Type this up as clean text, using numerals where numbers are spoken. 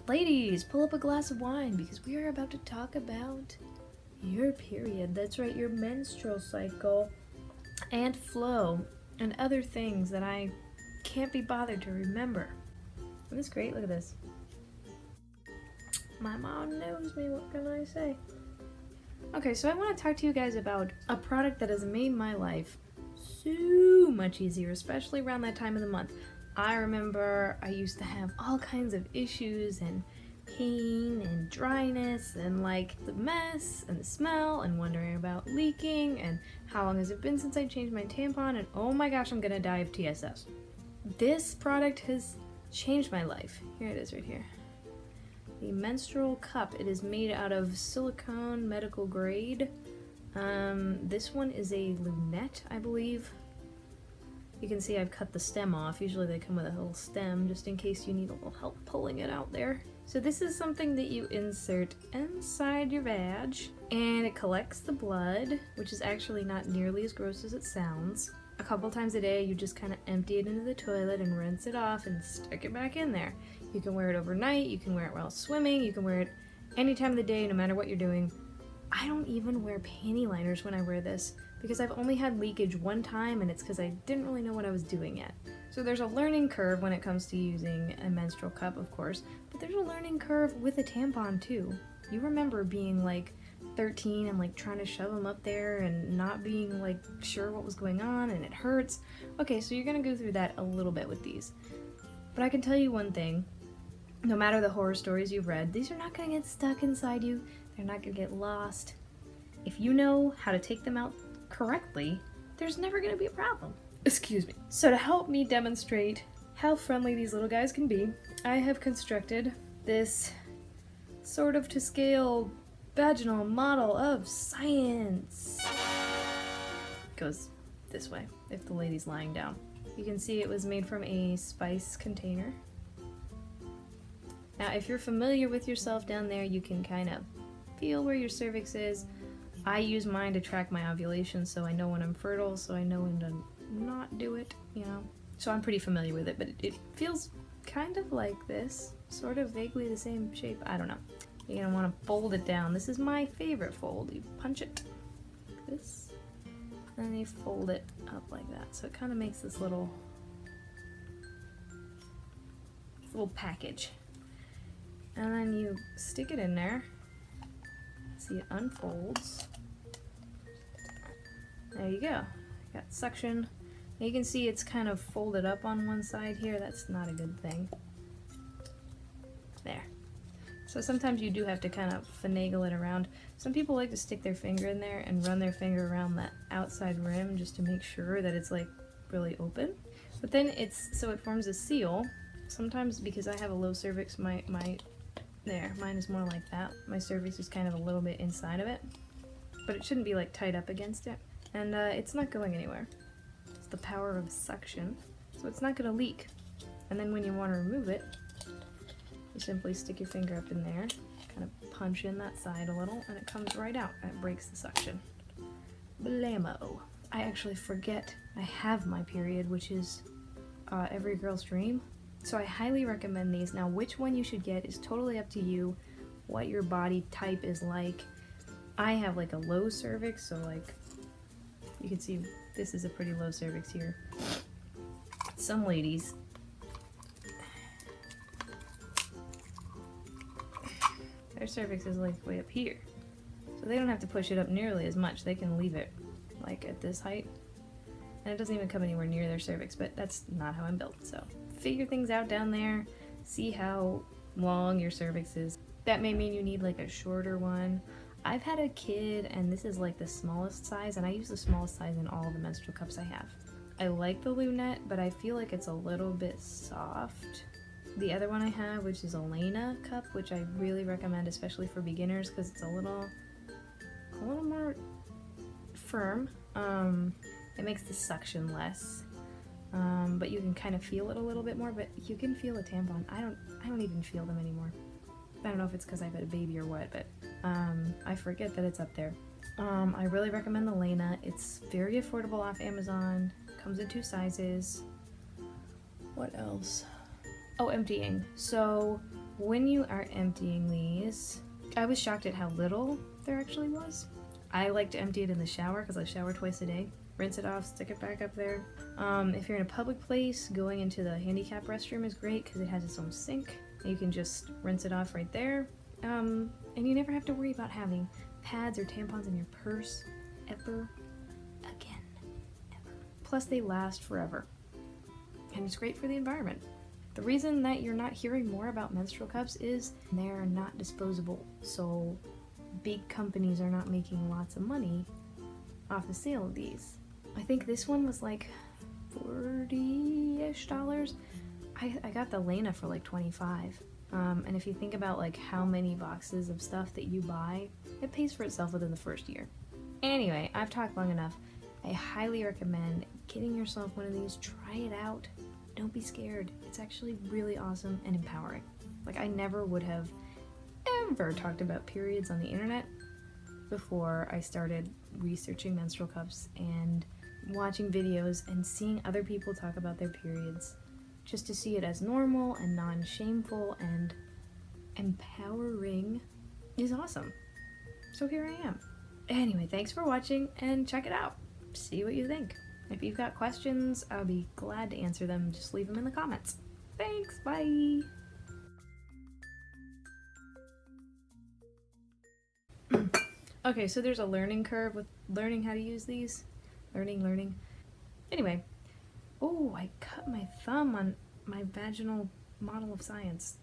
Ladies, pull up a glass of wine because we are about to talk about your period. That's right, your menstrual cycle and flow and other things that I can't be bothered to remember. Isn't this great? Look at this. My mom knows me, what can I say? Okay, so I want to talk to you guys about a product that has made my life so much easier, especially around that time of the month. I remember I used to have all kinds of issues and pain and dryness and like the mess and the smell and wondering about leaking and how long has it been since I changed my tampon and oh my gosh, I'm gonna die of TSS. This product has changed my life. Here it is right here. The Menstrual cup. It is made out of silicone, medical grade. This one is a lunette, I believe. You can see I've cut the stem off. Usually they come with a little stem just in case you need a little help pulling it out there. So this is something that you insert inside your vag and it collects the blood, which is actually not nearly as gross as it sounds. A couple times a day you just kind of empty it into the toilet and rinse it off and stick it back in there. You can wear it overnight, you can wear it while swimming, you can wear it any time of the day no matter what you're doing. I don't even wear panty liners when I wear this because I've only had leakage one time and it's because I didn't really know what I was doing yet. So there's a learning curve when it comes to using a menstrual cup, of course, but there's a learning curve with a tampon too. You remember being like 13 and like trying to shove them up there and not being like sure what was going on and it hurts. Okay, so you're gonna go through that a little bit with these. But I can tell you one thing, no matter the horror stories you've read, these are not gonna get stuck inside you. They're not gonna get lost. If you know how to take them out correctly, there's never gonna be a problem. Excuse me. So to help me demonstrate how friendly these little guys can be, I have constructed this sort of to scale vaginal model of science. Goes this way if the lady's lying down. You can see it was made from a spice container. Now if you're familiar with yourself down there, you can kind of feel where your cervix is. I use mine to track my ovulation so I know when I'm fertile, so I know when to not do it, you know. So I'm pretty familiar with it, but it feels kind of like this, sort of vaguely the same shape, I don't know. You're gonna want to fold it down. This is my favorite fold. You punch it like this, and then you fold it up like that. So it kind of makes this little package. And then you stick it in there. See, it unfolds. There you go. Got suction. Now you can see it's kind of folded up on one side here. That's not a good thing. There. So sometimes you do have to kind of finagle it around. Some people like to stick their finger in there and run their finger around that outside rim just to make sure that it's like really open. But then so it forms a seal. Sometimes because I have a low cervix, mine is more like that. My cervix is kind of a little bit inside of it, but it shouldn't be like tied up against it. And it's not going anywhere. It's the power of suction, so it's not gonna leak. And then when you want to remove it, you simply stick your finger up in there, kind of punch in that side a little, and it comes right out. It breaks the suction. Blammo. I actually forget I have my period, which is every girl's dream. So I highly recommend these. Now which one you should get is totally up to you, what your body type is like. I have like a low cervix, so like you can see this is a pretty low cervix here. Some ladies, their cervix is like way up here. So they don't have to push it up nearly as much. They can leave it like at this height. And it doesn't even come anywhere near their cervix, but that's not how I'm built. So figure things out down there, see how long your cervix is. That may mean you need like a shorter one. I've had a kid and this is like the smallest size, and I use the smallest size in all of the menstrual cups I have. I like the lunette, but I feel like it's a little bit soft. The other one I have, which is a Lena cup, which I really recommend, especially for beginners, because it's a little more firm. It makes the suction less, but you can kind of feel it a little bit more. But you can feel a tampon. I don't even feel them anymore. I don't know if it's because I've had a baby or what, but I forget that it's up there. I really recommend the Lena. It's very affordable off Amazon. Comes in 2 sizes. What else? Oh, emptying. So when you are emptying these, I was shocked at how little there actually was. I like to empty it in the shower because I shower twice a day. Rinse it off, stick it back up there. If you're in a public place, going into the handicap restroom is great because it has its own sink. You can just rinse it off right there. And you never have to worry about having pads or tampons in your purse ever again. Ever. Plus they last forever. And it's great for the environment. The reason that you're not hearing more about menstrual cups is they're not disposable. So big companies are not making lots of money off the sale of these. I think this one was like $40-ish. I got the Lena for like $25. And if you think about like how many boxes of stuff that you buy, it pays for itself within the first year. Anyway, I've talked long enough. I highly recommend getting yourself one of these. Try it out. Don't be scared. It's actually really awesome and empowering. Like, I never would have ever talked about periods on the internet before I started researching menstrual cups and watching videos and seeing other people talk about their periods, just to see it as normal and non-shameful and empowering is awesome. So here I am. Anyway, thanks for watching and check it out. See what you think. If you've got questions, I'll be glad to answer them. Just leave them in the comments. Thanks, bye! Okay, so there's a learning curve with learning how to use these. Learning. Anyway. Oh, I cut my thumb on my vaginal model of science.